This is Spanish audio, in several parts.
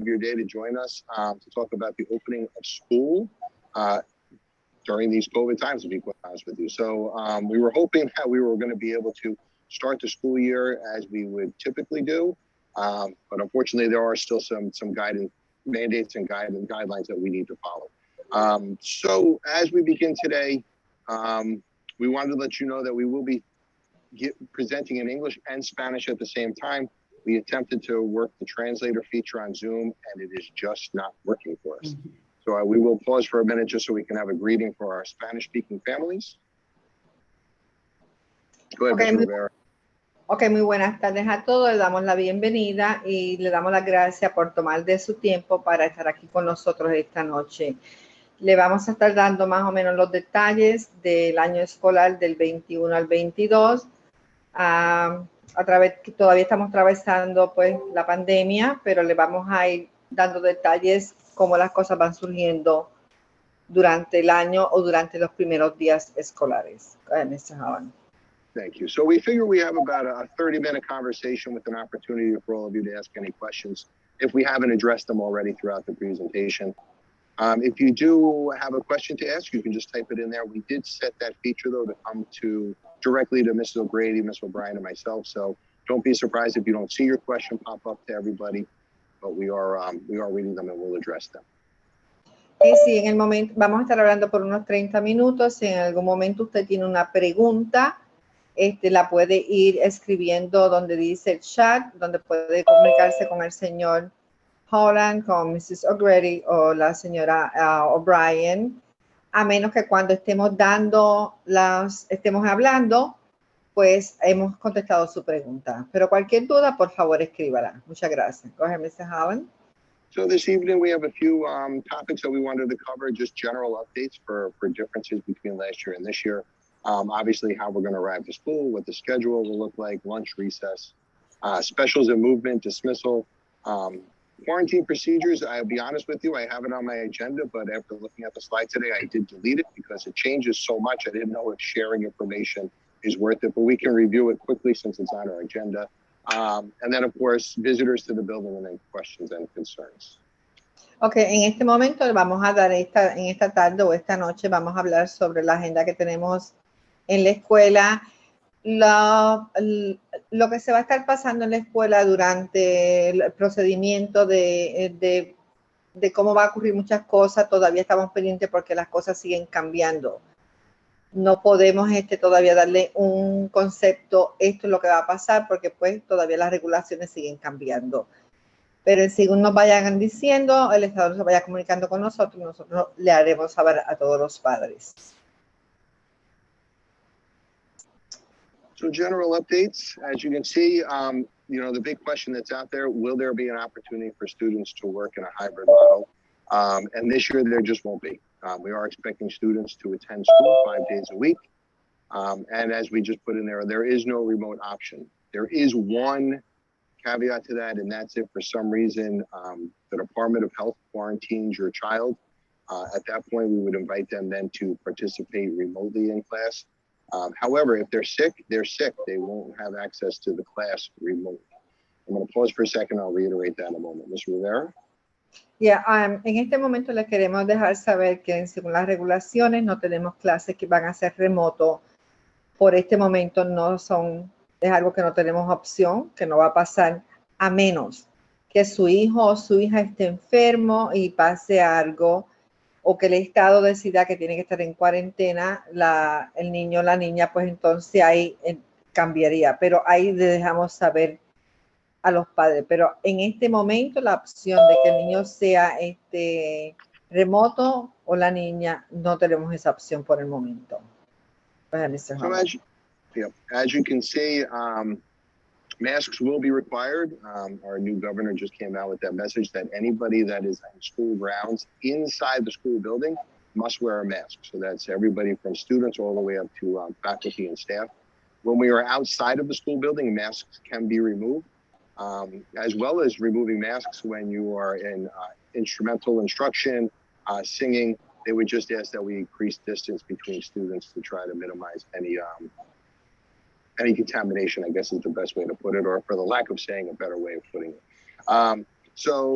your day to join us to talk about the opening of school during these COVID times, to be quite honest with you. So we were hoping that we were going to be able to start the school year as we would typically do. But unfortunately, there are still some guidance mandates and guidelines that we need to follow. So as we begin today, we wanted to let you know that we will be presenting in English and Spanish at the same time. We attempted to work the translator feature on Zoom, and it is just not working for us. So we will pause for a minute just so we can have a greeting for our Spanish-speaking families. Go ahead, Mr. Rivera. Ok, muy buenas tardes a todos. Le damos la bienvenida y le damos las gracias por tomar de su tiempo para estar aquí con nosotros esta noche. Le vamos a estar dando más o menos los detalles del año escolar del 21 al 22. Todavía estamos atravesando pues la pandemia, pero le vamos a ir dando detalles cómo las cosas van surgiendo durante el año o durante los primeros días escolares. Go ahead, Mr. Holland. Thank you. So we figure we have about a 30-minute conversation with an opportunity for all of you to ask any questions if we haven't addressed them already throughout the presentation. If you do have a question to ask, you can just type it in there. We did set that feature, though, to come directly to Mrs. O'Grady, Ms. O'Brien, and myself. So don't be surprised if you don't see your question pop up to everybody, but we are reading them and we'll address them. Sí, en el momento, vamos a estar hablando por unos 30 minutos. Si en algún momento usted tiene una pregunta, la puede ir escribiendo donde dice el chat, donde puede comunicarse con el señor Holland, con Mrs. O'Grady o la señora O'Brien, a menos que cuando estemos hablando, pues hemos contestado su pregunta. Pero cualquier duda, por favor, escríbala. Muchas gracias. Go ahead, Mr. Holland. So this evening, we have a few topics that we wanted to cover, just general updates for differences between last year and this year. Obviously, how we're going to arrive to school, what the schedule will look like, lunch, recess, specials and movement, dismissal, quarantine procedures. I'll be honest with you, I have it on my agenda, but after looking at the slide today, I did delete it because it changes so much. I didn't know if sharing information is worth it, but we can review it quickly since it's on our agenda. And then, of course, visitors to the building and any questions and concerns. Ok, en este momento vamos a dar en esta tarde o esta noche vamos a hablar sobre la agenda que tenemos en la escuela, lo que se va a estar pasando en la escuela durante el procedimiento de cómo va a ocurrir muchas cosas. Todavía estamos pendientes porque las cosas siguen cambiando. No podemos todavía darle un concepto, esto es lo que va a pasar, porque pues todavía las regulaciones siguen cambiando. Pero según nos vayan diciendo, el Estado se vaya comunicando con nosotros le haremos saber a todos los padres. So general updates, as you can see, the big question that's out there, will there be an opportunity for students to work in a hybrid model? And this year there just won't be. We are expecting students to attend school 5 days a week. And as we just put in there is no remote option. There is one caveat to that, and that's if for some reason the Department of Health quarantines your child. At that point, we would invite them then to participate remotely in class. However, if they're sick, they're sick. They won't have access to the class remotely. I'm going to pause for a second. I'll reiterate that in a moment. Ms. Rivera? Yeah, en este momento les queremos dejar saber que según las regulaciones no tenemos clases que van a ser remoto. Por este momento es algo que no tenemos opción, que no va a pasar a menos que su hijo o su hija esté enfermo y pase algo, o que el Estado decida que tiene que estar en cuarentena, el niño o la niña, pues entonces ahí cambiaría. Pero ahí le dejamos saber a los padres. Pero en este momento la opción de que el niño sea remoto o la niña, no tenemos esa opción por el momento. So as you can see, masks will be required. Our new governor just came out with that message that anybody that is on school grounds inside the school building must wear a mask. So that's everybody from students all the way up to faculty and staff. When we are outside of the school building, masks can be removed, as well as removing masks when you are in instrumental instruction, singing. They would just ask that we increase distance between students to try to minimize any contamination, I guess is the best way to put it, or for the lack of saying a better way of putting it. So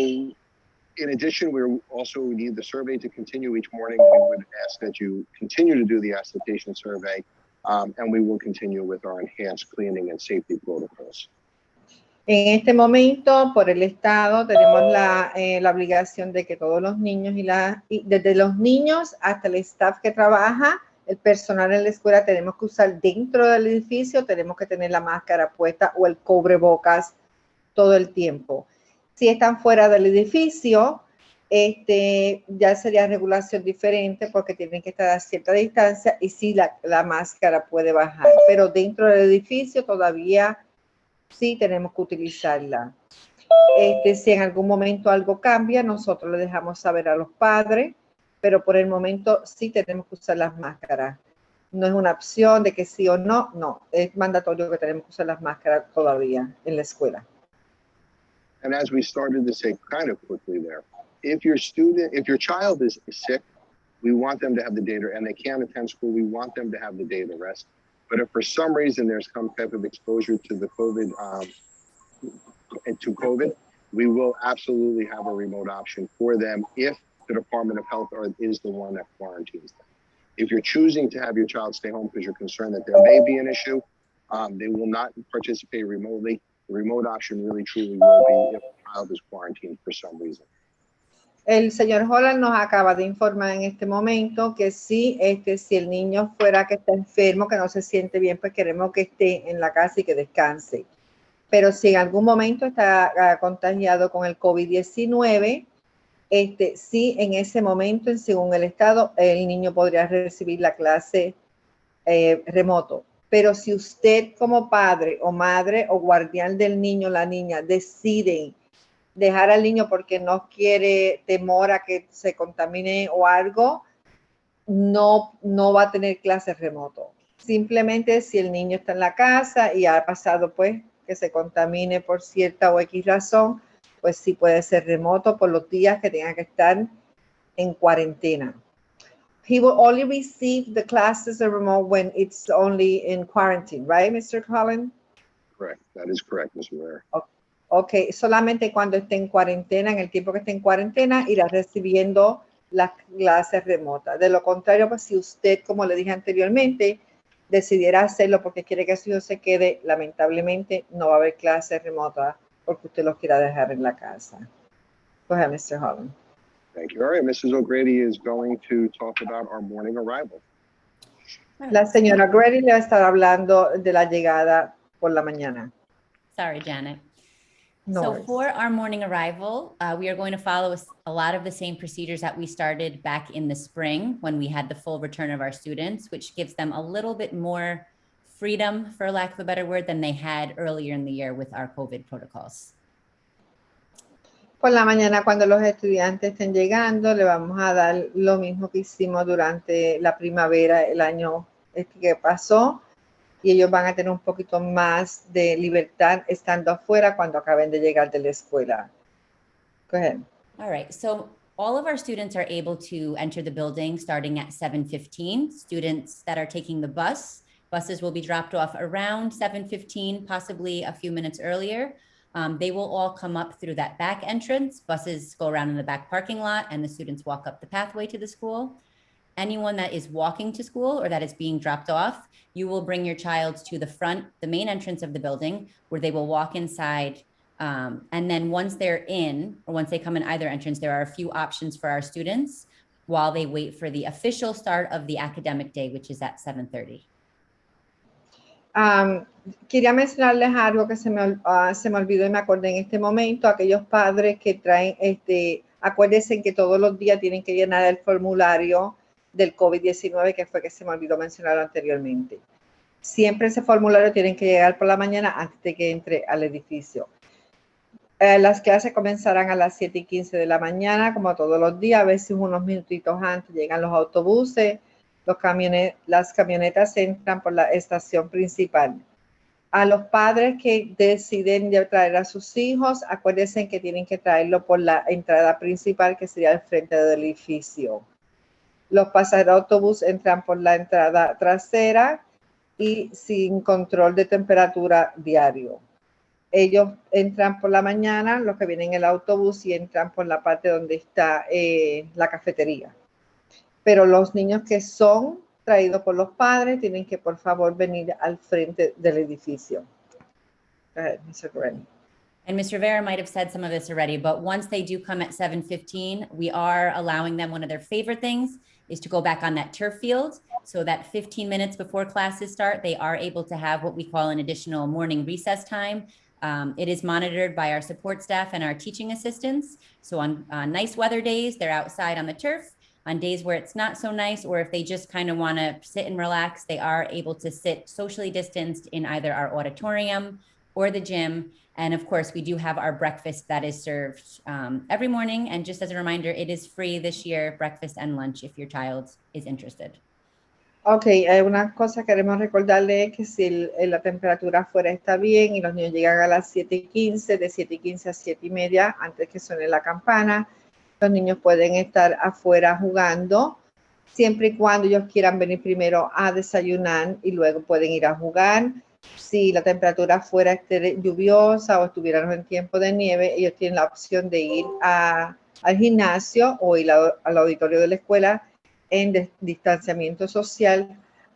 In addition, we also need the survey to continue each morning. We would ask that you continue to do the ascitation survey, and we will continue with our enhanced cleaning and safety protocols. En este momento, por el Estado, tenemos la obligación de que todos los niños y desde los niños hasta el staff que trabaja, el personal en la escuela, tenemos que usar dentro del edificio, tenemos que tener la máscara puesta o el cubrebocas todo el tiempo. Si están fuera del edificio, ya sería regulación diferente porque tienen que estar a cierta distancia y sí la máscara puede bajar, pero dentro del edificio todavía sí tenemos que utilizarla. Si en algún momento algo cambia, nosotros le dejamos saber a los padres, pero por el momento sí tenemos que usar las máscaras. No es una opción de que sí o no, no, es mandatorio que tenemos que usar las máscaras todavía en la escuela. And as we started to say kind of quickly there, if your child is sick, we want them to have the day to, and they can't attend school, we want them to have the day to rest. But if for some reason there's some type of exposure to the COVID, we will absolutely have a remote option for them if the Department of Health is the one that quarantines them. If you're choosing to have your child stay home because you're concerned that there may be an issue, they will not participate remotely. The remote option really truly will be if the child is quarantined for some reason. El señor Holland nos acaba de informar en este momento que sí, si el niño fuera que está enfermo, que no se siente bien, pues queremos que esté en la casa y que descanse. Pero si en algún momento está contagiado con el COVID-19, sí, en ese momento, según el estado, el niño podría recibir la clase remoto. Pero si usted como padre o madre o guardián del niño o la niña deciden dejar al niño porque no quiere, temor a que se contamine o algo, no va a tener clases remoto. Simplemente si el niño está en la casa y ha pasado pues que se contamine por cierta o X razón, pues sí puede ser remoto por los días que tenga que estar en cuarentena. He will only receive the classes remote when it's only in quarantine, right, Mr. Cullen? Correct. That is correct, Ms. Ware. Ok, solamente cuando esté en cuarentena, en el tiempo que esté en cuarentena, irá recibiendo las clases remotas. De lo contrario, pues si usted, como le dije anteriormente, decidiera hacerlo porque quiere que su hijo se quede, lamentablemente no va a haber clases remotas porque usted los quiera dejar en la casa. Go ahead, Mr. Holland. Thank you. All right, Mrs. O'Grady is going to talk about our morning arrival. La señora O'Grady le va a estar hablando de la llegada por la mañana. Sorry, Janet. No So worries. for our morning arrival, we are going to follow a lot of the same procedures that we started back in the spring when we had the full return of our students, which gives them a little bit more freedom, for lack of a better word, than they had earlier in the year with our COVID protocols. Por la mañana, cuando los estudiantes estén llegando, le vamos a dar lo mismo que hicimos durante la primavera, el año que pasó, y ellos van a tener un poquito más de libertad estando afuera cuando acaben de llegar de la escuela. Go ahead. All right, so all of our students are able to enter the building starting at 7:15. Students that are taking the buses will be dropped off around 7:15, possibly a few minutes earlier. They will all come up through that back entrance. Buses go around in the back parking lot and the students walk up the pathway to the school. Anyone that is walking to school or that is being dropped off, you will bring your child to the front, the main entrance of the building, where they will walk inside. And then once they're in, or once they come in either entrance, there are a few options for our students while they wait for the official start of the academic day, which is at 7:30. Quería mencionarles algo que se me olvidó y me acordé en este momento. Aquellos padres que traen, acuérdense que todos los días tienen que llenar el formulario del COVID-19, que fue que se me olvidó mencionarlo anteriormente. Siempre ese formulario tienen que llegar por la mañana antes de que entre al edificio. Las clases comenzarán a las 7:15 de la mañana, como todos los días. A veces unos minutitos antes llegan los autobuses. Las camionetas entran por la estación principal. A los padres que deciden traer a sus hijos, acuérdense que tienen que traerlo por la entrada principal, que sería el frente del edificio. Los pasajeros de autobús entran por la entrada trasera y sin control de temperatura diario. ellos entran por la mañana, los que vienen en el autobús y entran por la parte donde está la cafetería. Pero los niños que son traídos por los padres tienen que, por favor, venir al frente del edificio. Go ahead, Mr. Guarani. And Mr. Rivera might have said some of this already, but once they do come at 7:15, we are allowing them, one of their favorite things is to go back on that turf field. So that 15 minutes before classes start, they are able to have what we call an additional morning recess time. It is monitored by our support staff and our teaching assistants. So on nice weather days, they're outside on the turf. On days where it's not so nice, or if they just kind of want to sit and relax, they are able to sit socially distanced in either our auditorium or the gym. And of course, we do have our breakfast that is served every morning. And just as a reminder, it is free this year, breakfast and lunch, if your child is interested. Ok, una cosa queremos recordarle que si la temperatura afuera está bien y los niños llegan a las 7:15, de 7:15 a 7:30, antes que suene la campana, los niños pueden estar afuera jugando, siempre y cuando ellos quieran venir primero a desayunar y luego pueden ir a jugar. Si la temperatura fuera lluviosa o estuviéramos en tiempo de nieve, ellos tienen la opción de ir al gimnasio o ir al auditorio de la escuela en distanciamiento social.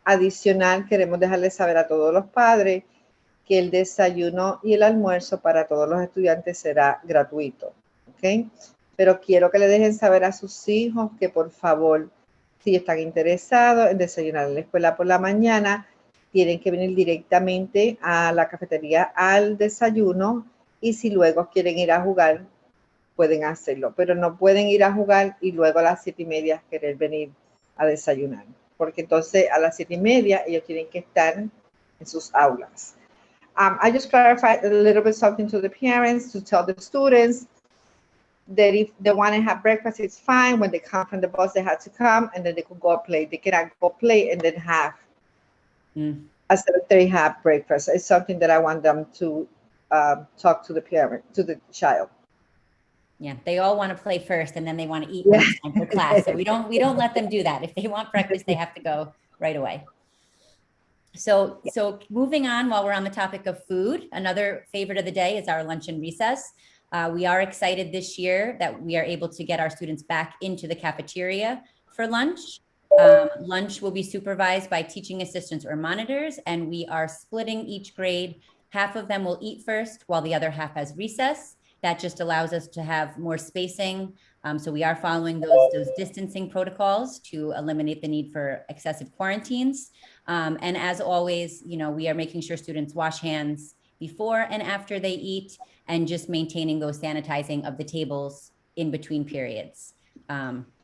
Adicional, queremos dejarles saber a todos los padres que el desayuno y el almuerzo para todos los estudiantes será gratuito. ¿Okay? Pero quiero que le dejen saber a sus hijos que por favor, si están interesados en desayunar en la escuela por la mañana, tienen que venir directamente a la cafetería al desayuno y si luego quieren ir a jugar, pueden hacerlo. Pero no pueden ir a jugar y luego a las 7:30 querer venir a desayunar. Porque entonces a las 7:30 ellos tienen que estar en sus aulas. I just clarified a little bit something to the parents to tell the students that if they want to have breakfast, it's fine. When they come from the bus, they have to come and then they could go play. They cannot go play and then have a 7:30 have breakfast. It's something that I want them to talk to the parent, to the child. Yeah, they all want to play first and then they want to eat when it's time for class. So we don't let them do that. If they want breakfast, they have to go right away. So moving on, while we're on the topic of food, another favorite of the day is our lunch and recess. We are excited this year that we are able to get our students back into the cafeteria for lunch. Lunch will be supervised by teaching assistants or monitors, and we are splitting each grade. Half of them will eat first while the other half has recess. That just allows us to have more spacing. So we are following those distancing protocols to eliminate the need for excessive quarantines. And as always, we are making sure students wash hands before and after they eat and just maintaining those sanitizing of the tables in between periods.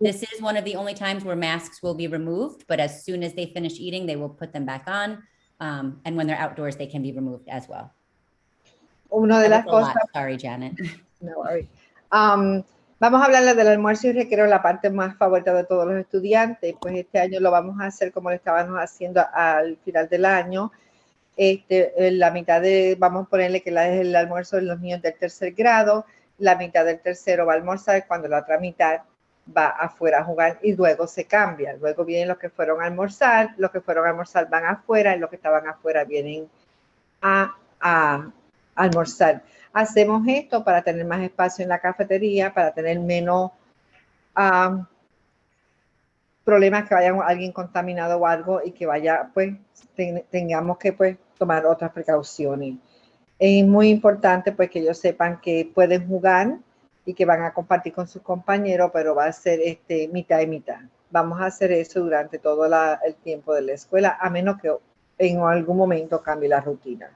This is one of the only times where masks will be removed, but as soon as they finish eating, they will put them back on. And when they're outdoors, they can be removed as well. Una de las cosas. Sorry, Janet. No worry. Vamos a hablarles del almuerzo y recreo, la parte más favorita de todos los estudiantes. Pues este año lo vamos a hacer como lo estábamos haciendo al final del año. La mitad vamos a ponerle que es el almuerzo de los niños del tercer grado, la mitad del tercero va a almorzar, cuando la otra mitad va afuera a jugar y luego se cambia. Luego vienen los que fueron a almorzar, los que fueron a almorzar van afuera y los que estaban afuera vienen a almorzar. Hacemos esto para tener más espacio en la cafetería, para tener menos problemas que vaya alguien contaminado o algo y que vaya, pues, tengamos que, pues, tomar otras precauciones. Es muy importante, pues, que ellos sepan que pueden jugar y que van a compartir con sus compañeros, pero va a ser mitad y mitad. Vamos a hacer eso durante todo el tiempo de la escuela, a menos que en algún momento cambie la rutina.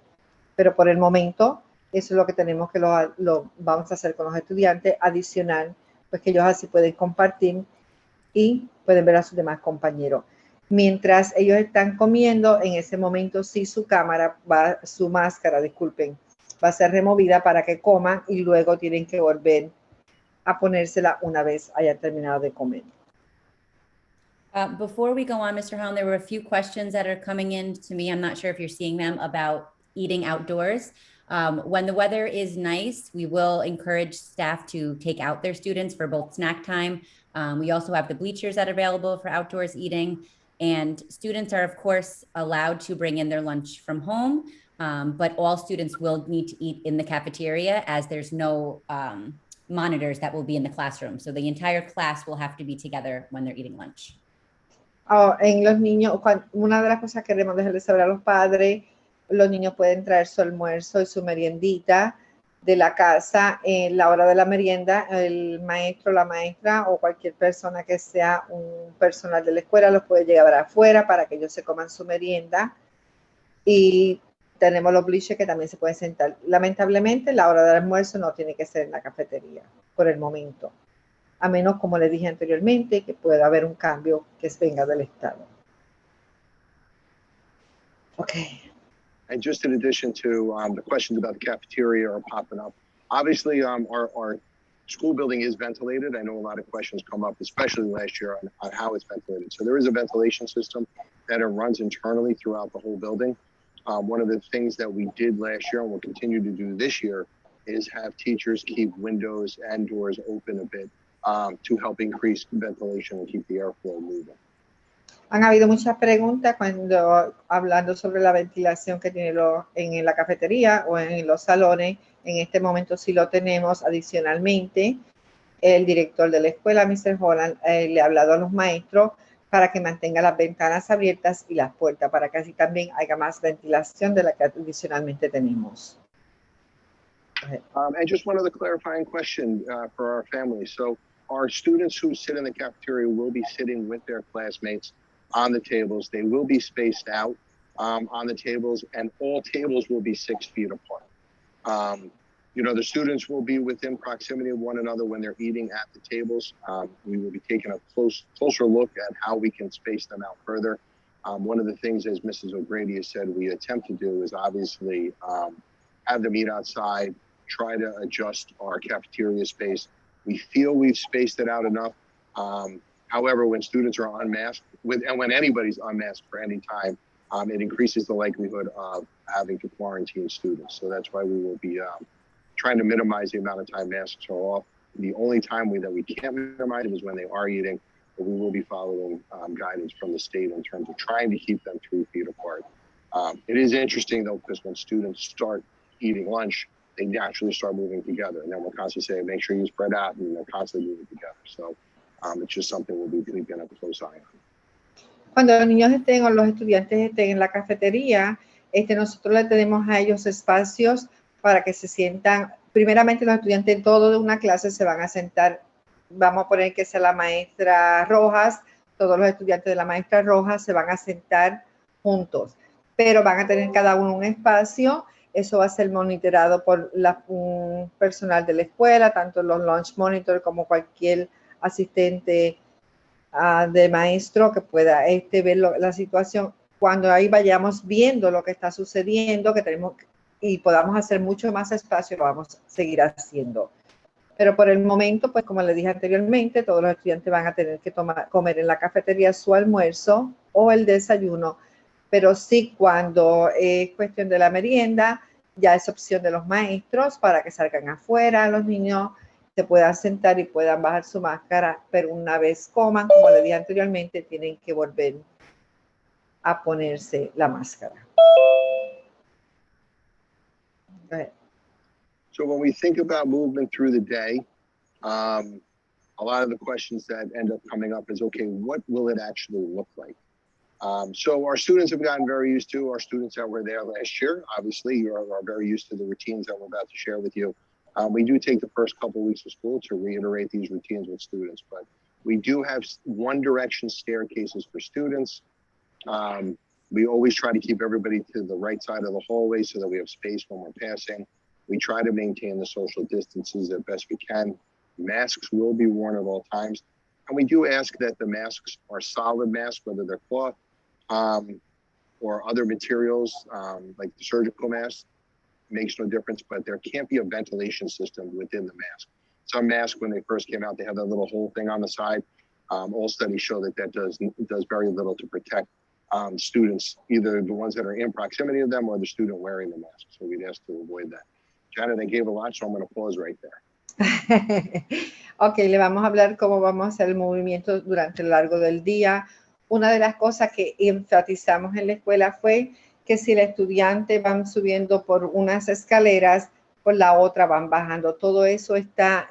Pero por el momento, eso es lo que tenemos que lo vamos a hacer con los estudiantes, adicional, pues que ellos así pueden compartir y pueden ver a sus demás compañeros. Mientras ellos están comiendo, en ese momento sí su máscara, va a ser removida para que coman y luego tienen que volver a ponérsela una vez hayan terminado de comer. Before we go on, Mr. Hahn, there were a few questions that are coming in to me. I'm not sure if you're seeing them about eating outdoors. When the weather is nice, we will encourage staff to take out their students for both snack time. We also have the bleachers that are available for outdoors eating. And students are, of course, allowed to bring in their lunch from home. But all students will need to eat in the cafeteria as there's no monitors that will be in the classroom. So the entire class will have to be together when they're eating lunch. En los niños, una de las cosas que queremos dejarles saber a los padres, los niños pueden traer su almuerzo y su meriendita de la casa. En la hora de la merienda, el maestro, la maestra o cualquier persona que sea un personal de la escuela los puede llevar afuera para que ellos se coman su merienda. Y tenemos los bleachers que también se pueden sentar. Lamentablemente, la hora del almuerzo no tiene que ser en la cafetería por el momento. A menos, como les dije anteriormente, que pueda haber un cambio que venga del Estado. Okay. And just in addition to the questions about the cafeteria are popping up, obviously our school building is ventilated. I know a lot of questions come up, especially last year, on how it's ventilated. So there is a ventilation system that runs internally throughout the whole building. One of the things that we did last year and will continue to do this year is have teachers keep windows and doors open a bit to help increase ventilation and keep the airflow moving. Han habido muchas preguntas hablando sobre la ventilación que tiene en la cafetería o en los salones. En este momento sí lo tenemos. Adicionalmente, el director de la escuela, Mr. Holland, le ha hablado a los maestros para que mantenga las ventanas abiertas y las puertas, para que así también haya más ventilación de la que adicionalmente tenemos. And just one other clarifying question for our families. So our students who sit in the cafeteria will be sitting with their classmates on the tables. They will be spaced out on the tables, and all tables will be 6 feet apart. You know, the students will be within proximity of one another when they're eating at the tables. We will be taking a closer look at how we can space them out further. One of the things, as Mrs. O'Grady has said, we attempt to do is obviously have them eat outside, try to adjust our cafeteria space. We feel we've spaced it out enough. However, when students are unmasked, and when anybody's unmasked for any time, it increases the likelihood of having to quarantine students. So that's why we will be trying to minimize the amount of time masks are off. The only time that we can't minimize it is when they are eating, but we will be following guidance from the state in terms of trying to keep them 3 feet apart. It is interesting though, because when students start eating lunch, they naturally start moving together. And then we're constantly saying, make sure you spread out, and they're constantly moving together. So it's just something we'll be keeping a close eye on. Cuando los niños estén o los estudiantes estén en la cafetería, nosotros le tenemos a ellos espacios para que se sientan. Primeramente, los estudiantes en todo de una clase se van a sentar. Vamos a poner que sea la maestra Rojas, todos los estudiantes de la maestra Rojas se van a sentar juntos, pero van a tener cada uno un espacio. Eso va a ser monitoreado por un personal de la escuela, tanto los lunch monitor como cualquier asistente de maestro que pueda ver la situación. Cuando ahí vayamos viendo lo que está sucediendo, que tenemos y podamos hacer mucho más espacio, lo vamos a seguir haciendo. Pero por el momento, pues como les dije anteriormente, todos los estudiantes van a tener que comer en la cafetería su almuerzo o el desayuno. Pero sí, cuando es cuestión de la merienda, ya es opción de los maestros para que salgan afuera, los niños se puedan sentar y puedan bajar su máscara, pero una vez coman, como les dije anteriormente, tienen que volver a ponerse la máscara. Go ahead. So when we think about movement through the day, a lot of the questions that end up coming up is, okay, what will it actually look like? So our students have gotten very used to, our students that were there last year, obviously, you are very used to the routines that we're about to share with you. We do take the first couple of weeks of school to reiterate these routines with students, but we do have one direction staircases for students. We always try to keep everybody to the right side of the hallway so that we have space when we're passing. We try to maintain the social distances as best we can. Masks will be worn at all times. And we do ask that the masks are solid masks, whether they're cloth or other materials like the surgical mask. Makes no difference, but there can't be a ventilation system within the mask. Some masks, when they first came out, they have that little hole thing on the side. All studies show that does very little to protect students, either the ones that are in proximity of them or the student wearing the mask. So we'd ask to avoid that. Janet, I gave a lot, so I'm going to pause right there. Ok, le vamos a hablar cómo vamos a hacer el movimiento durante el largo del día. Una de las cosas que enfatizamos en la escuela fue que si el estudiante van subiendo por unas escaleras, por la otra van bajando. Todo eso está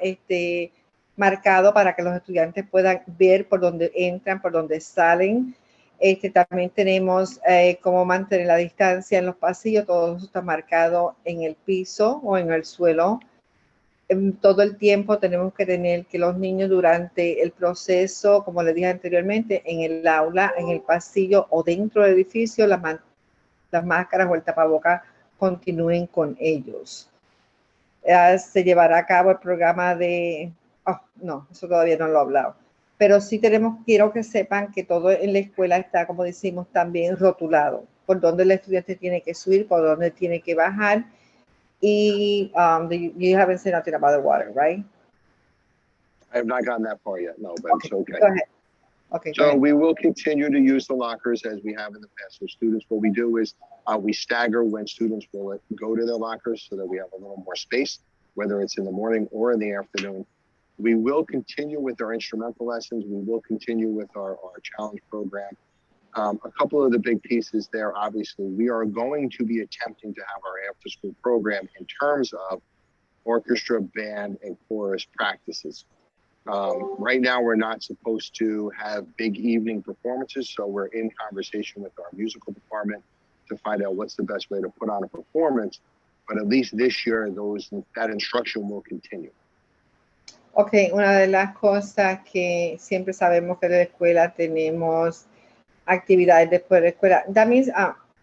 marcado para que los estudiantes puedan ver por dónde entran, por dónde salen. También tenemos cómo mantener la distancia en los pasillos. Todo eso está marcado en el piso o en el suelo. Todo el tiempo tenemos que tener que los niños durante el proceso, como les dije anteriormente, en el aula, en el pasillo o dentro del edificio, las máscaras o el tapaboca continúen con ellos. Se llevará a cabo el programa de... Oh, no, eso todavía no lo he hablado. Pero sí quiero que sepan que todo en la escuela está, como decimos, también rotulado. Por dónde el estudiante tiene que subir, por dónde tiene que bajar. Y you haven't said nothing about the water, right? I have not gotten that far yet, no, but it's okay. Go ahead. Okay, go So ahead. we will continue to use the lockers as we have in the past. So students, what we do is we stagger when students will go to their lockers so that we have a little more space, whether it's in the morning or in the afternoon. We will continue with our instrumental lessons. We will continue with our challenge program. A couple of the big pieces there, obviously, we are going to be attempting to have our after school program in terms of orchestra, band, and chorus practices. Right now, we're not supposed to have big evening performances, so we're in conversation with our musical department to find out what's the best way to put on a performance. But at least this year, that instruction will continue. Ok, una de las cosas que siempre sabemos que en la escuela tenemos actividades después de la escuela. That means,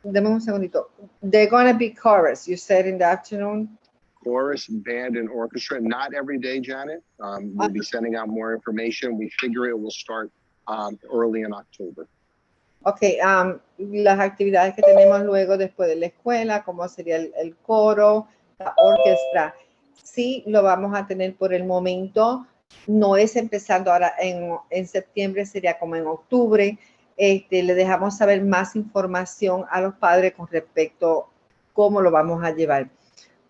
dame un segundito. They're going to be chorus, you said in the afternoon? Chorus, band, and orchestra. Not every day, Janet. We'll be sending out more information. We figure it will start early in October. Ok, las actividades que tenemos luego después de la escuela, como sería el coro, la orquesta, sí lo vamos a tener por el momento. No es empezando ahora en septiembre, sería como en octubre. Le dejamos saber más información a los padres con respecto a cómo lo vamos a llevar.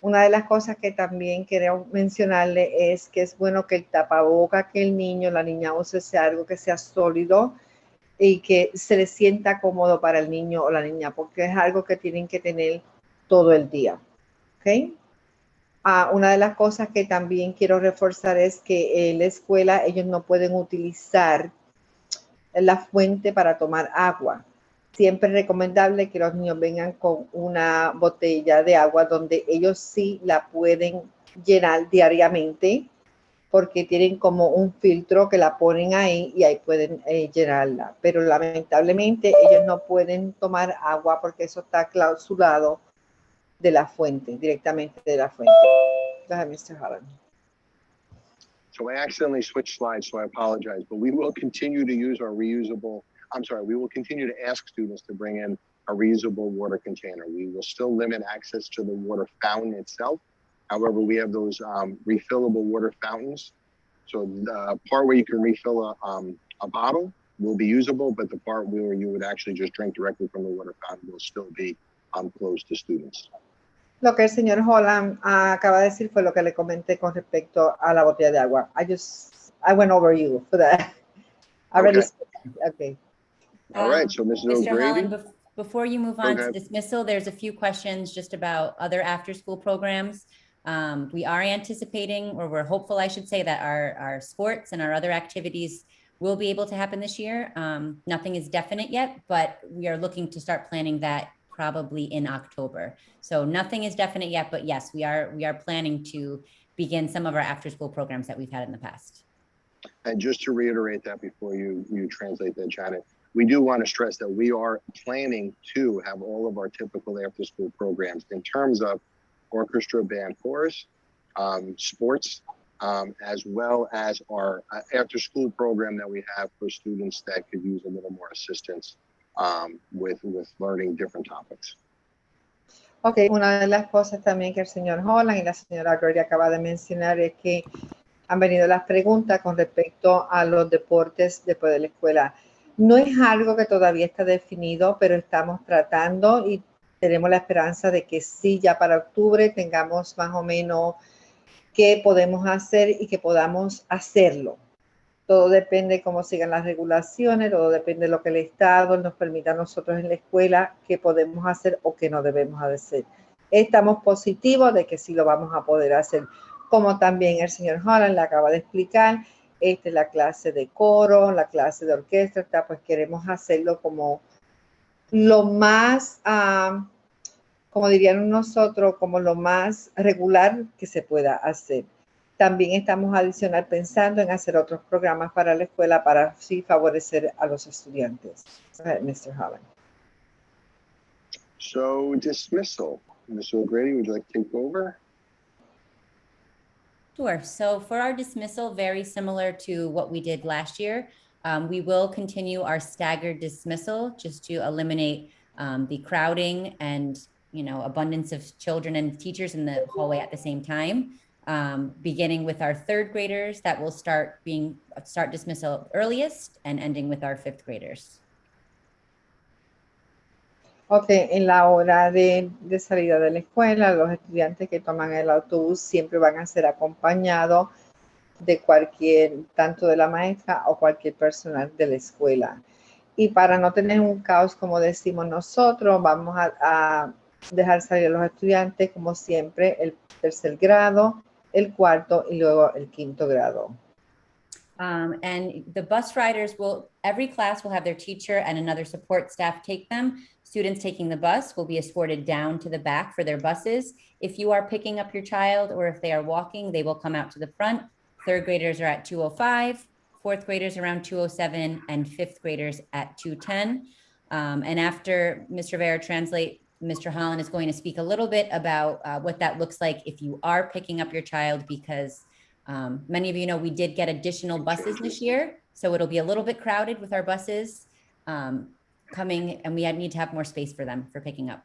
Una de las cosas que también quiero mencionarle es que es bueno que el tapaboca que el niño, la niña use sea algo que sea sólido y que se le sienta cómodo para el niño o la niña, porque es algo que tienen que tener todo el día. ¿Ok? Una de las cosas que también quiero reforzar es que en la escuela ellos no pueden utilizar la fuente para tomar agua. Siempre es recomendable que los niños vengan con una botella de agua donde ellos sí la pueden llenar diariamente, porque tienen como un filtro que la ponen ahí y ahí pueden llenarla. Pero lamentablemente ellos no pueden tomar agua porque eso está clausurado de la fuente, directamente de la fuente. Go ahead, Mr. Holland. So I accidentally switched slides, so I apologize. But we will continue to use our we will continue to ask students to bring in a reusable water container. We will still limit access to the water fountain itself. However, we have those refillable water fountains. So the part where you can refill a bottle will be usable, but the part where you would actually just drink directly from the water fountain will still be closed to students. Lo que el señor Holland acaba de decir fue lo que le comenté con respecto a la botella de agua. I went over you for that. Okay. All right, so Mrs. Mr. O'Grady. Holland, before you move on to dismissal, there's a few questions just about other after-school programs. We are anticipating, or we're hopeful, I should say, that our sports and our other activities will be able to happen this year. Nothing is definite yet, but we are looking to start planning that probably in October. So nothing is definite yet, but yes, we are planning to begin some of our after-school programs that we've had in the past. And just to reiterate that before you translate that, Janet, we do want to stress that we are planning to have all of our typical after-school programs in terms of orchestra, band, chorus, sports, as well as our after-school program that we have for students that could use a little more assistance with learning different topics. Ok, una de las cosas también que el señor Holland y la señora Gloria acaba de mencionar es que han venido las preguntas con respecto a los deportes después de la escuela. No es algo que todavía está definido, pero estamos tratando y tenemos la esperanza de que sí, ya para octubre tengamos más o menos qué podemos hacer y que podamos hacerlo. Todo depende cómo sigan las regulaciones, todo depende de lo que el Estado nos permita a nosotros en la escuela que podemos hacer o que no debemos hacer. Estamos positivos de que sí lo vamos a poder hacer, como también el señor Holland le acaba de explicar, la clase de coro, la clase de orquesta, pues queremos hacerlo como lo más, como dirían nosotros, como lo más regular que se pueda hacer. También estamos adicional pensando en hacer otros programas para la escuela para así favorecer a los estudiantes. Mr. Holland. So dismissal. Mr. O'Grady, would you like to take over? Sure. So for our dismissal, very similar to what we did last year, we will continue our staggered dismissal just to eliminate the crowding and abundance of children and teachers in the hallway at the same time. Beginning with our third graders that will start dismissal earliest and ending with our fifth graders. Ok, en la hora de salida de la escuela, los estudiantes que toman el autobús siempre van a ser acompañados de tanto de la maestra o cualquier personal de la escuela. Y para no tener un caos, como decimos nosotros, vamos a dejar salir a los estudiantes, como siempre, el tercer grado, el cuarto y luego el quinto grado. And the bus riders every class will have their teacher and another support staff take them. Students taking the bus will be escorted down to the back for their buses. If you are picking up your child or if they are walking, they will come out to the front. Third graders are at 2:05, fourth graders around 2:07, and fifth graders at 2:10. And after Mr. Rivera translate, Mr. Holland is going to speak a little bit about what that looks like if you are picking up your child, because many of you know we did get additional buses this year, so it'll be a little bit crowded with our buses coming, and we need to have more space for them for picking up.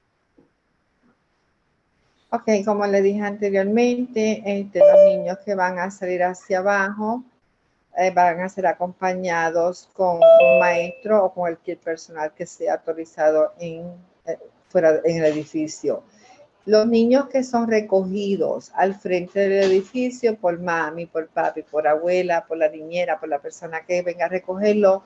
Ok, como le dije anteriormente, los niños que van a salir hacia abajo van a ser acompañados con un maestro o con cualquier personal que sea autorizado fuera en el edificio. Los niños que son recogidos al frente del edificio por mami, por papi, por abuela, por la niñera, por la persona que venga a recogerlo,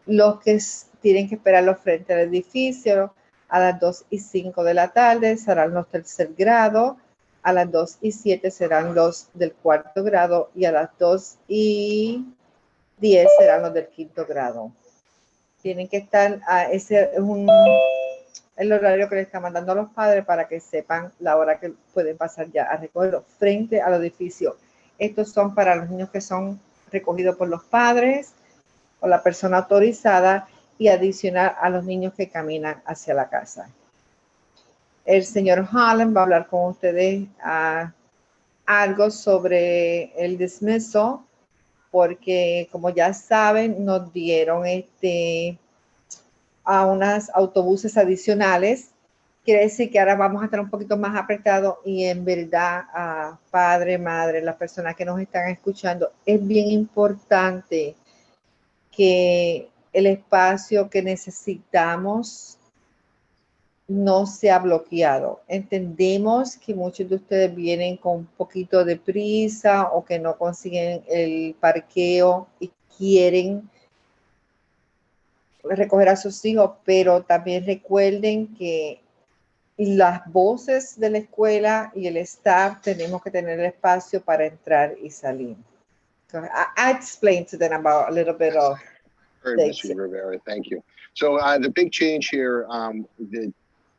los que tienen que esperarlo frente al edificio a las 2:05 de la tarde serán los tercer grado, a las 2:07 serán los del cuarto grado y a las 2:10 serán los del quinto grado. Tienen que estar, ese es el horario que le están mandando a los padres para que sepan la hora que pueden pasar ya a recogerlo frente al edificio. Estos son para los niños que son recogidos por los padres o la persona autorizada y adicional a los niños que caminan hacia la casa. El señor Holland va a hablar con ustedes algo sobre el dismissal, porque como ya saben, nos dieron a unos autobuses adicionales. Quiere decir que ahora vamos a estar un poquito más apretados y en verdad, padre, madre, las personas que nos están escuchando, es bien importante que el espacio que necesitamos no sea bloqueado. Entendemos que muchos de ustedes vienen con un poquito de prisa o que no consiguen el parqueo y quieren recoger a sus hijos, pero también recuerden que las voces de la escuela y el staff tenemos que tener el espacio para entrar y salir. So I explained to them about a little bit of Mr. Rivera, thank you. So the big change here,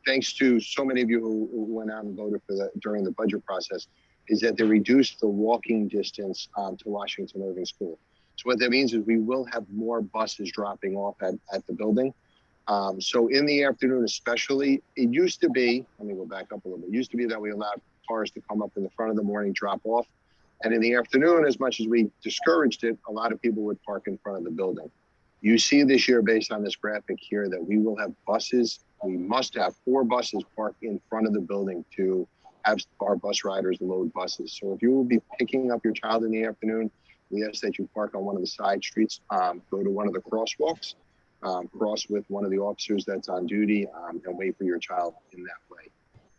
thanks to so many of you who went out and voted during the budget process, is that they reduced the walking distance to Washington Irving School. So what that means is we will have more buses dropping off at the building. So in the afternoon especially, it used to be, let me go back up a little bit, it used to be that we allowed cars to come up in the front of the morning, drop off. And in the afternoon, as much as we discouraged it, a lot of people would park in front of the building. You see this year, based on this graphic here, that we will have buses. We must have 4 buses parked in front of the building to have our bus riders load buses. So if you will be picking up your child in the afternoon, we ask that you park on one of the side streets, go to one of the crosswalks, cross with one of the officers that's on duty, and wait for your child in that way.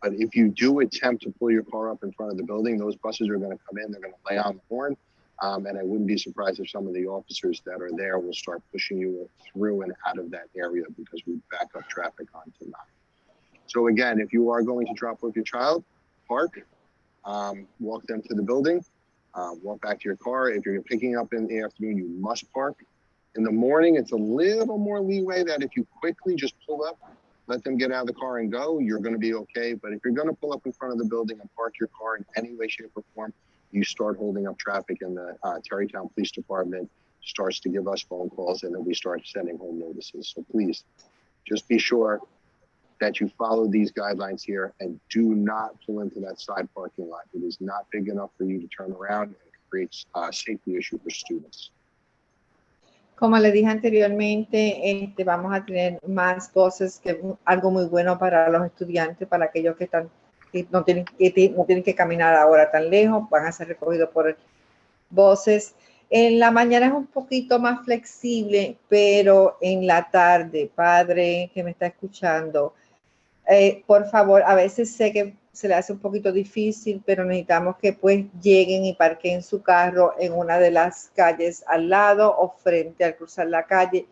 But if you do attempt to pull your car up in front of the building, those buses are going to come in, they're going to lay on the horn, And I wouldn't be surprised if some of the officers that are there will start pushing you through and out of that area because we back up traffic onto 9. So again, if you are going to drop off your child, park, walk them to the building, walk back to your car. If you're picking up in the afternoon, you must park. In the morning, it's a little more leeway that if you quickly just pull up, let them get out of the car and go, you're going to be okay. But if you're going to pull up in front of the building and park your car in any way, shape, or form, you start holding up traffic, and the Terrytown Police Department starts to give us phone calls, and then we start sending home notices. So please, just be sure that you follow these guidelines here and do not pull into that side parking lot. It is not big enough for you to turn around, and it creates a safety issue for students. Como le dije anteriormente, vamos a tener más voces, que algo muy bueno para los estudiantes, para aquellos que no tienen que caminar ahora tan lejos, van a ser recogidos por voces. En la mañana es un poquito más flexible, pero en la tarde, padre que me está escuchando, por favor, a veces sé que se le hace un poquito difícil, pero necesitamos que pues lleguen y parquen su carro en una de las calles al lado o frente al cruzar la calle.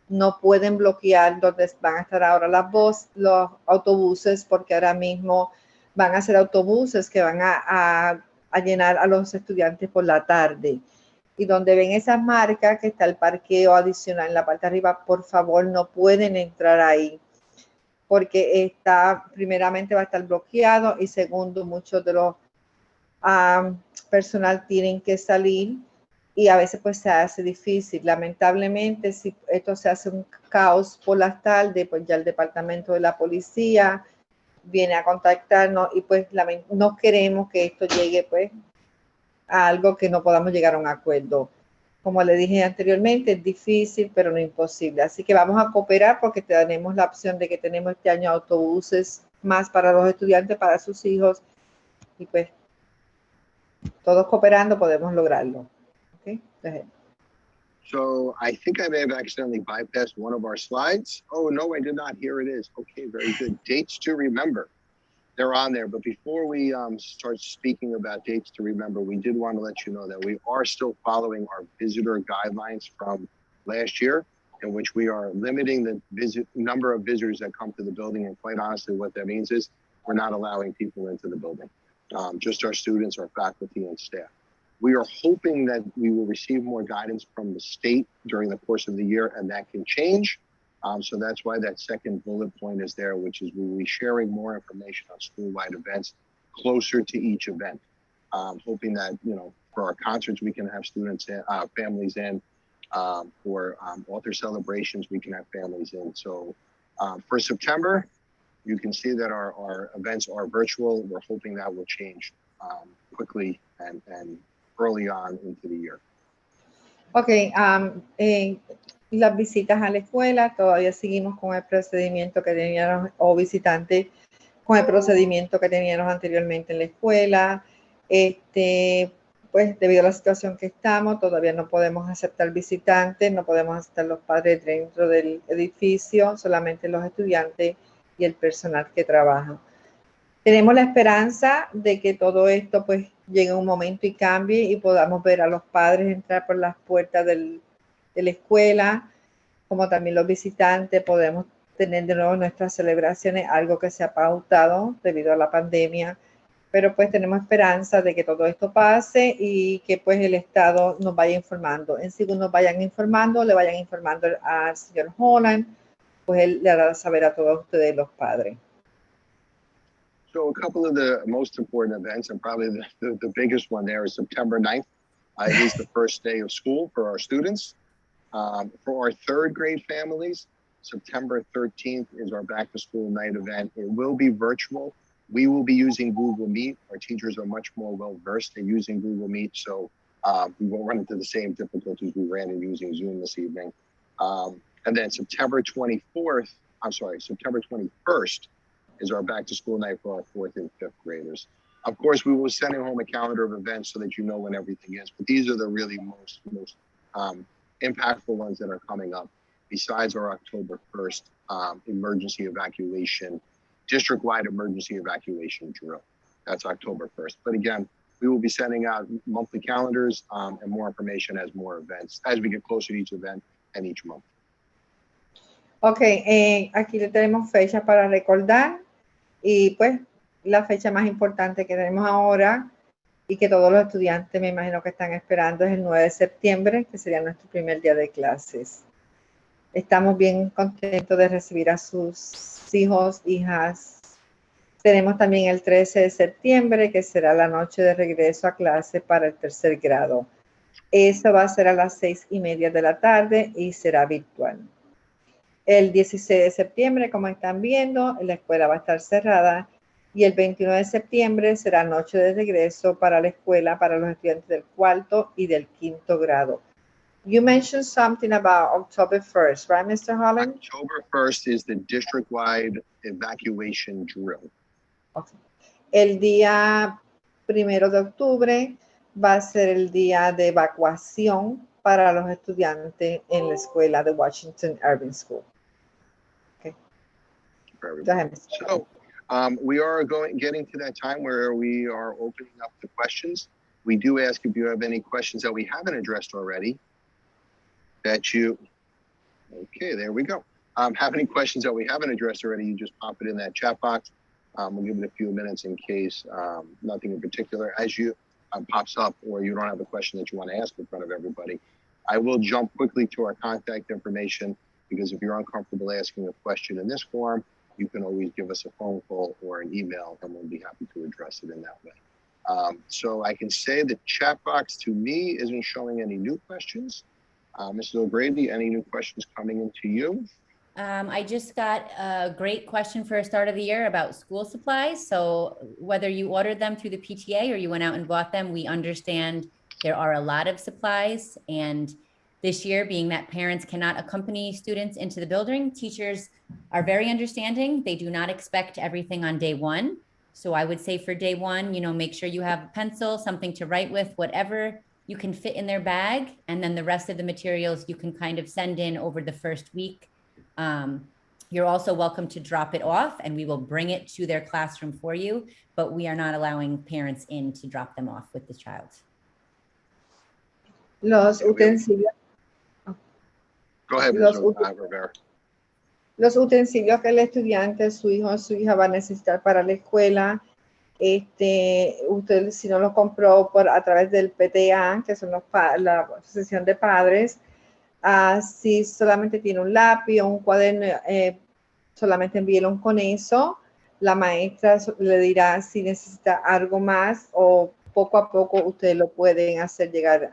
No pueden bloquear donde van a estar ahora los autobuses, porque ahora mismo van a ser autobuses que van a llenar a los estudiantes por la tarde. Y donde ven esas marcas que está el parqueo adicional en la parte de arriba, por favor, no pueden entrar ahí, porque primeramente va a estar bloqueado y segundo, muchos de los personal tienen que salir y a veces pues se hace difícil. Lamentablemente, si esto se hace un caos por las tardes, pues ya el departamento de la policía viene a contactarnos y pues no queremos que esto llegue pues a algo que no podamos llegar a un acuerdo. Como le dije anteriormente, es difícil, pero no imposible. Así que vamos a cooperar porque tenemos la opción de que tenemos este año autobuses más para los estudiantes, para sus hijos. Y pues, todos cooperando podemos lograrlo. Okay? Go ahead. So I think I may have accidentally bypassed one of our slides. Oh, no, I did not. Here it is. Okay, very good. Dates to remember. They're on there. But before we start speaking about dates to remember, we did want to let you know that we are still following our visitor guidelines from last year, in which we are limiting the number of visitors that come to the building. And quite honestly, what that means is we're not allowing people into the building, just our students, our faculty, and staff. We are hoping that we will receive more guidance from the state during the course of the year, and that can change. So that's why that second bullet point is there, which is we'll be sharing more information on school-wide events closer to each event. Hoping that, for our concerts, we can have students, families in. For author celebrations, we can have families in. So for September, you can see that our events are virtual. We're hoping that will change quickly and early on into the year. Okay, las visitas a la escuela, todavía seguimos con el procedimiento que teníamos, o visitantes con el procedimiento que teníamos anteriormente en la escuela. Pues debido a la situación que estamos, todavía no podemos aceptar visitantes, no podemos aceptar los padres dentro del edificio, solamente los estudiantes y el personal que trabaja. Tenemos la esperanza de que todo esto pues llegue un momento y cambie y podamos ver a los padres entrar por las puertas de la escuela, como también los visitantes. Podemos tener de nuevo nuestras celebraciones, algo que se ha pautado debido a la pandemia, pero pues tenemos esperanza de que todo esto pase y que pues el Estado nos vaya informando. Según nos vayan informando, le vayan informando al señor Holland, pues él le hará saber a todos ustedes los padres. So a couple of the most important events, and probably the biggest one there, is September 9th. It is the first day of school for our students. For our third grade families, September 13th is our back to school night event. It will be virtual. We will be using Google Meet. Our teachers are much more well versed in using Google Meet, so we won't run into the same difficulties we ran in using Zoom this evening. And then September 21st is our back to school night for our 4th and 5th graders. Of course, we will be sending home a calendar of events so that you know when everything is, but these are the really most impactful ones that are coming up, besides our October 1st emergency evacuation, district-wide emergency evacuation drill. That's October 1st. But again, We will be sending out monthly calendars and more information as more events, as we get closer to each event and each month. Ok, aquí le tenemos fecha para recordar y pues la fecha más importante que tenemos ahora y que todos los estudiantes me imagino que están esperando es el 9 de septiembre, que sería nuestro primer día de clases. Estamos bien contentos de recibir a sus hijos, hijas. Tenemos también el 13 de septiembre, que será la noche de regreso a clase para el tercer grado. Eso va a ser a las 6:30 de la tarde y será virtual. El 16 de septiembre, como están viendo, la escuela va a estar cerrada y el 21 de septiembre será noche de regreso para la escuela para los estudiantes del cuarto y del quinto grado. You mentioned something about October 1st, right, Mr. Holland? October 1st is the district-wide evacuation drill. Okay. El día 1 de octubre va a ser el día de evacuación para los estudiantes en la escuela de Washington Irving School. Okay. Go ahead, Mr. So we are getting to that time where we are opening up the questions. We do ask if you have any questions that we haven't addressed already. Okay, there we go. Have any questions that we haven't addressed already, you just pop it in that chat box. We'll give it a few minutes in case nothing in particular as you pops up or you don't have a question that you want to ask in front of everybody. I will jump quickly to our contact information because if you're uncomfortable asking a question in this form, you can always give us a phone call or an email and we'll be happy to address it in that way. So I can say the chat box to me isn't showing any new questions. Mrs. O'Grady, any new questions coming into you? I just got a great question for a start of the year about school supplies. So whether you ordered them through the PTA or you went out and bought them, we understand there are a lot of supplies. And this year, being that parents cannot accompany students into the building, teachers are very understanding. They do not expect everything on day one. So I would say for day one, make sure you have a pencil, something to write with, whatever you can fit in their bag. And then the rest of the materials you can kind of send in over the first week. You're also welcome to drop it off and we will bring it to their classroom for you, but we are not allowing parents in to drop them off with the child. Los utensilios. Go ahead, Ms. Rivera. Los utensilios que el estudiante, su hijo o su hija va a necesitar para la escuela, usted si no los compró a través del PTA, que son la Asociación de Padres, si solamente tiene un lápiz o un cuaderno, solamente envíelo con eso. La maestra le dirá si necesita algo más o poco a poco ustedes lo pueden hacer llegar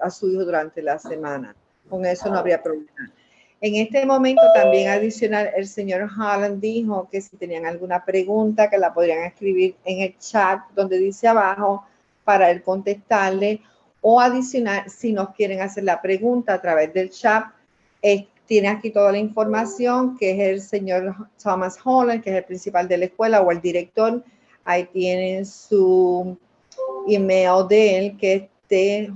a su hijo durante la semana. Con eso no habría problema. En este momento también adicional, el señor Holland dijo que si tenían alguna pregunta que la podrían escribir en el chat donde dice abajo para él contestarle. O adicional, si nos quieren hacer la pregunta a través del chat, tiene aquí toda la información, que es el señor Thomas Holland, que es el principal de la escuela o el director. Ahí tienen su email de él, que es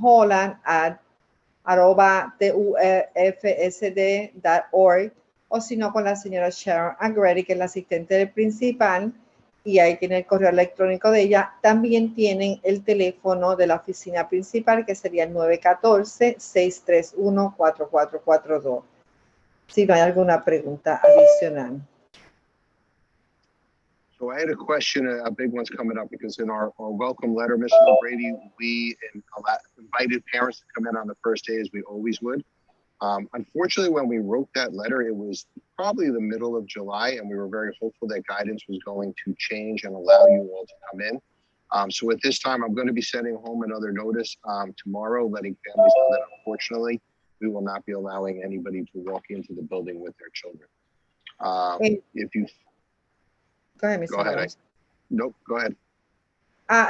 tholland@tufsd.org, o si no con la señora Sharon Agretti, que es la asistente del principal. Y ahí tiene el correo electrónico de ella. También tienen el teléfono de la oficina principal, que sería el 914-631-4442. Si no hay alguna pregunta adicional. So I had a question, a big one's coming up because in our welcome letter, Mr. O'Grady, we invited parents to come in on the first day as we always would. Unfortunately, when we wrote that letter, it was probably the middle of July, and we were very hopeful that guidance was going to change and allow you all to come in. So at this time, I'm going to be sending home another notice tomorrow, letting families know that unfortunately, we will not be allowing anybody to walk into the building with their children. If you Go ahead, Mr. Holland. Nope, go ahead.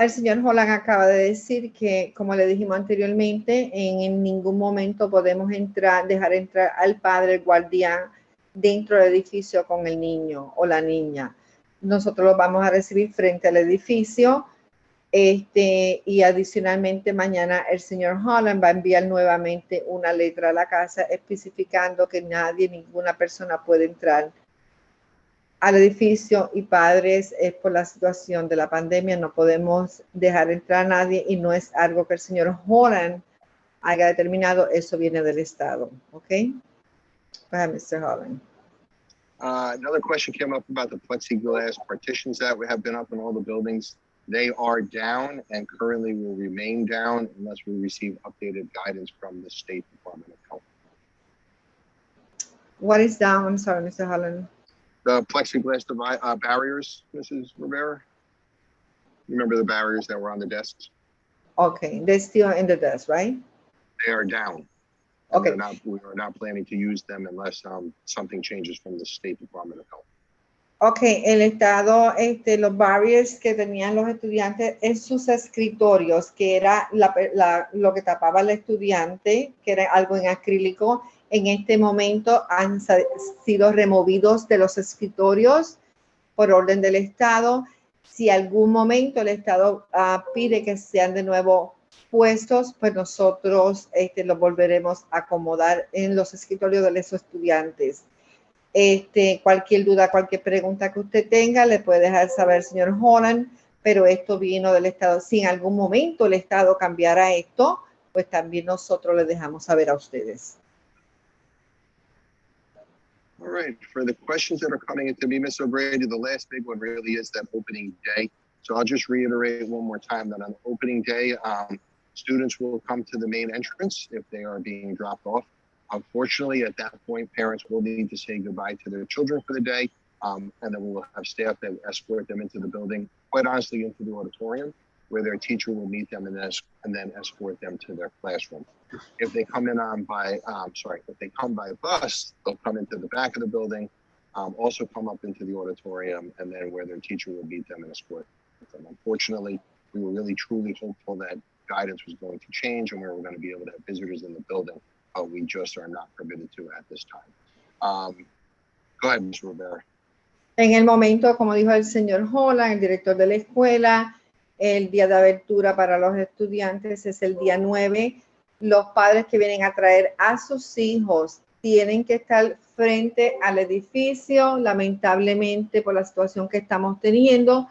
El señor Holland acaba de decir que, como le dijimos anteriormente, en ningún momento podemos dejar entrar al padre, el guardián, dentro del edificio con el niño o la niña. Nosotros los vamos a recibir frente al edificio. Y adicionalmente mañana el señor Holland va a enviar nuevamente una letra a la casa especificando que ninguna persona puede entrar al edificio y padres por la situación de la pandemia. No podemos dejar entrar a nadie y no es algo que el señor Holland haya determinado. Eso viene del Estado. ¿Ok? Go ahead, Mr. Holland. Another question came up about the plexiglass partitions that have been up in all the buildings. They are down and currently will remain down unless we receive updated guidance from the State Department of Health. What is down? I'm sorry, Mr. Holland. The plexiglass barriers, Mrs. Rivera? Remember the barriers that were on the desks? Okay, they're still in the desk, right? They are down. And Okay. we are not planning to use them unless something changes from the State Department of Health. Ok, el Estado, los barriers que tenían los estudiantes en sus escritorios, que era lo que tapaba al estudiante, que era algo en acrílico, en este momento han sido removidos de los escritorios por orden del Estado. Si algún momento el Estado pide que sean de nuevo puestos, pues nosotros los volveremos a acomodar en los escritorios de los estudiantes. Cualquier duda, cualquier pregunta que usted tenga, le puede dejar saber, señor Holland, pero esto vino del Estado. Si en algún momento el Estado cambiara esto, pues también nosotros le dejamos saber a ustedes. All right, for the questions that are coming into me, Ms. O'Brady, the last big one really is that opening day. So I'll just reiterate one more time that on opening day, students will come to the main entrance if they are being dropped off. Unfortunately, at that point, parents will need to say goodbye to their children for the day, and then we will have staff that escort them into the building, quite honestly, into the auditorium, where their teacher will meet them and then escort them to their classroom. If they come in if they come by bus, they'll come into the back of the building, also come up into the auditorium, and then where their teacher will meet them and escort them. Unfortunately, we were really truly hopeful that guidance was going to change and we were going to be able to have visitors in the building. We just are not permitted to at this time. Go ahead, Ms. Rivera. En el momento, como dijo el señor Holland, el director de la escuela, el día de abertura para los estudiantes es el día 9. Los padres que vienen a traer a sus hijos tienen que estar frente al edificio. Lamentablemente, por la situación que estamos teniendo,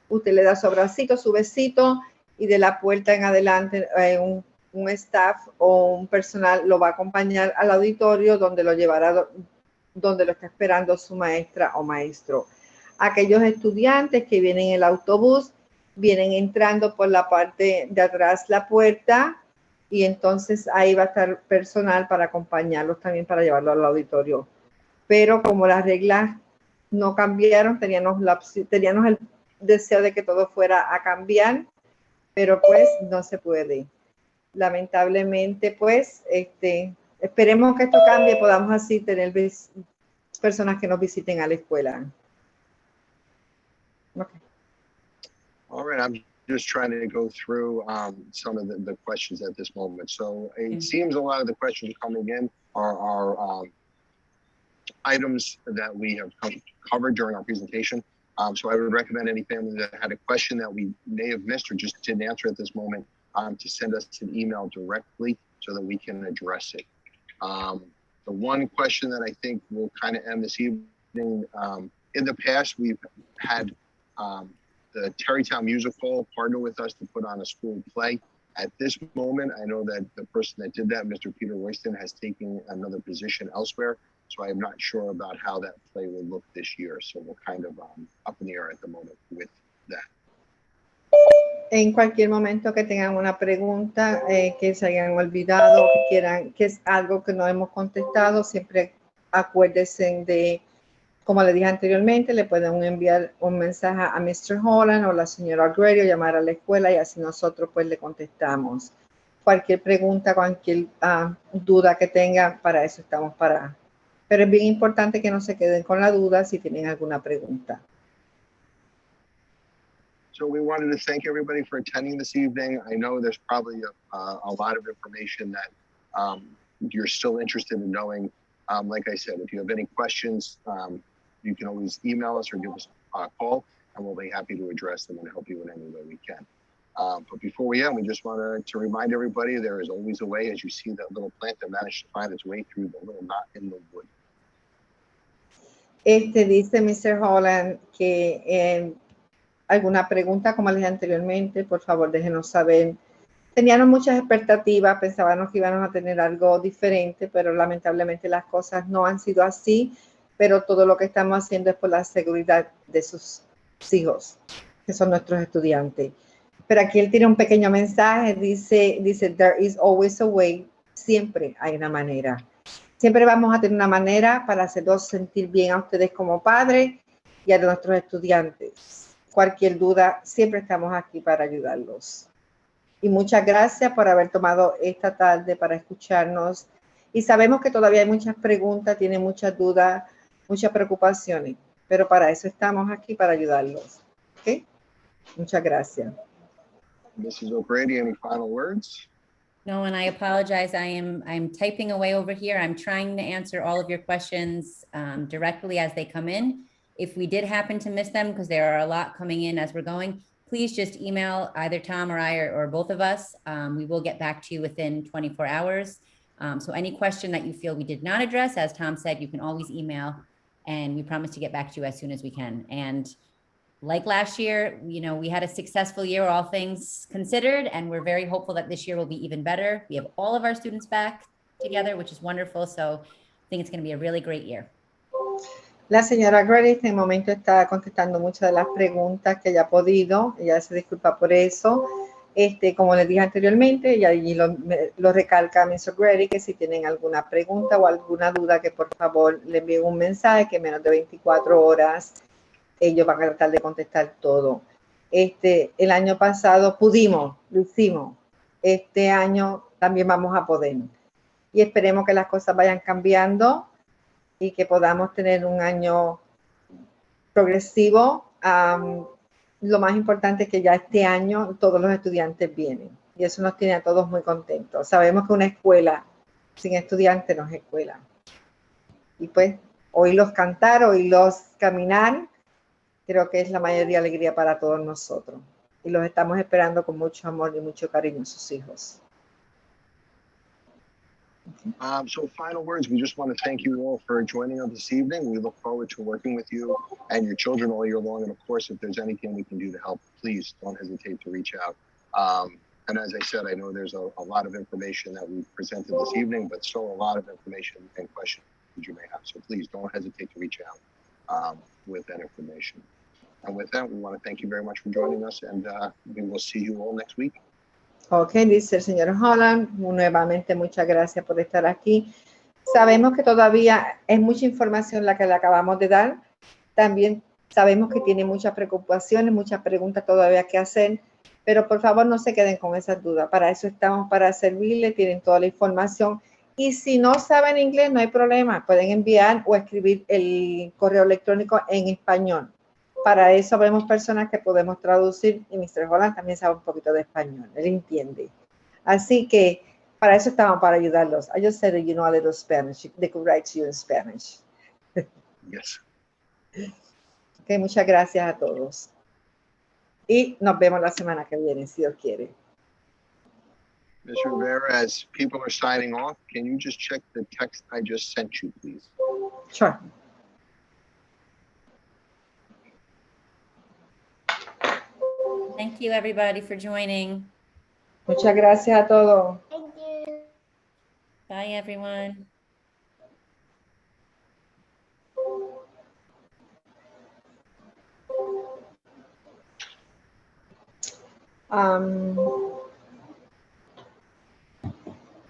usted le da su abracito, su besito, y de la puerta en adelante un staff o un personal lo va a acompañar al auditorio donde lo llevará, donde lo está esperando su maestra o maestro. Aquellos estudiantes que vienen en el autobús vienen entrando por la parte de atrás la puerta y entonces ahí va a estar personal para acompañarlos también para llevarlo al auditorio. Pero como las reglas no cambiaron, teníamos el deseo de que todo fuera a cambiar, pero pues no se puede. Lamentablemente, pues, esperemos que esto cambie, podamos así tener personas que nos visiten a la escuela. Okay. All right, I'm just trying to go through some of the questions at this moment. So it seems a lot of the questions coming in are items that we have covered during our presentation. So I would recommend any family that had a question that we may have missed or just didn't answer at this moment to send us an email directly so that we can address it. The one question that I think will kind of end this evening, in the past, we've had the Terrytown Music Hall partner with us to put on a school play. At this moment, I know that the person that did that, Mr. Peter Royston, has taken another position elsewhere. So I'm not sure about how that play will look this year. So we're kind of up in the air at the moment with that. En cualquier momento que tengan una pregunta que se hayan olvidado, que quieran, que es algo que no hemos contestado, siempre acuérdense de, como le dije anteriormente, le pueden enviar un mensaje a Mr. Holland o la señora O'Grady o llamar a la escuela y así nosotros pues le contestamos. Cualquier pregunta, cualquier duda que tengan, para eso estamos para. Pero es bien importante que no se queden con la duda si tienen alguna pregunta. So we wanted to thank everybody for attending this evening. I know there's probably a lot of information that you're still interested in knowing. Like I said, if you have any questions, you can always email us or give us a call, and we'll be happy to address them and help you in any way we can. But before we end, we just wanted to remind everybody there is always a way, as you see that little plant that managed to find its way through the little knot in the wood. Dice Mr. Holland que alguna pregunta, como les dije anteriormente, por favor déjenos saber. Teníamos muchas expectativas, pensábamos que íbamos a tener algo diferente, pero lamentablemente las cosas no han sido así, pero todo lo que estamos haciendo es por la seguridad de sus hijos, que son nuestros estudiantes. Pero aquí él tiene un pequeño mensaje, dice, there is always a way, siempre hay una manera. Siempre vamos a tener una manera para hacerlos sentir bien a ustedes como padres y a nuestros estudiantes. Cualquier duda, siempre estamos aquí para ayudarlos. Y muchas gracias por haber tomado esta tarde para escucharnos. Y sabemos que todavía hay muchas preguntas, tienen muchas dudas, muchas preocupaciones, pero para eso estamos aquí, para ayudarlos. ¿Okay? Muchas gracias. Mrs. O'Grady, any final words? No, and I apologize. I'm typing away over here. I'm trying to answer all of your questions directly as they come in. If we did happen to miss them, because there are a lot coming in as we're going, please just email either Tom or I or both of us. We will get back to you within 24 hours. So any question that you feel we did not address, as Tom said, you can always email, and we promise to get back to you as soon as we can. And like last year, you know, we had a successful year, all things considered, and we're very hopeful that this year will be even better. We have all of our students back together, which is wonderful. So I think it's going to be a really great year. La señora Grady en este momento está contestando muchas de las preguntas que haya podido. Ella se disculpa por eso. Como les dije anteriormente, y allí lo recalca Mr. Grady, que si tienen alguna pregunta o alguna duda, que por favor le envíen un mensaje, que en menos de 24 horas ellos van a tratar de contestar todo. El año pasado pudimos, lo hicimos. Este año también vamos a poder. Y esperemos que las cosas vayan cambiando y que podamos tener un año progresivo. Lo más importante es que ya este año todos los estudiantes vienen y eso nos tiene a todos muy contentos. Sabemos que una escuela sin estudiantes no es escuela. Y pues oírlos cantar, oírlos caminar, creo que es la mayor de alegría para todos nosotros. Y los estamos esperando con mucho amor y mucho cariño, sus hijos. So final words, we just want to thank you all for joining us this evening. We look forward to working with you and your children all year long. And of course, if there's anything we can do to help, please don't hesitate to reach out. And as I said, I know there's a lot of information that we've presented this evening, but still a lot of information and questions you may have. So please don't hesitate to reach out with that information. And with that, we want to thank you very much for joining us, and we will see you all next week. Ok, dice el señor Holland, nuevamente muchas gracias por estar aquí. Sabemos que todavía es mucha información la que le acabamos de dar. También sabemos que tiene muchas preocupaciones, muchas preguntas todavía que hacer, pero por favor no se queden con esas dudas. Para eso estamos, para servirles, tienen toda la información. Y si no saben inglés, no hay problema, pueden enviar o escribir el correo electrónico en español. Para eso vemos personas que podemos traducir y Mr. Holland también sabe un poquito de español, él entiende. Así que para eso estamos, para ayudarlos. I just said that you know a little Spanish. They could write to you in Spanish. Yes. Okay, muchas gracias a todos. Y nos vemos la semana que viene, si Dios quiere. Ms. Rivera, as people are signing off, can you just check the text I just sent you, please? Sure. Thank you, everybody, for joining. Muchas gracias a todos. Thank you. Bye, everyone.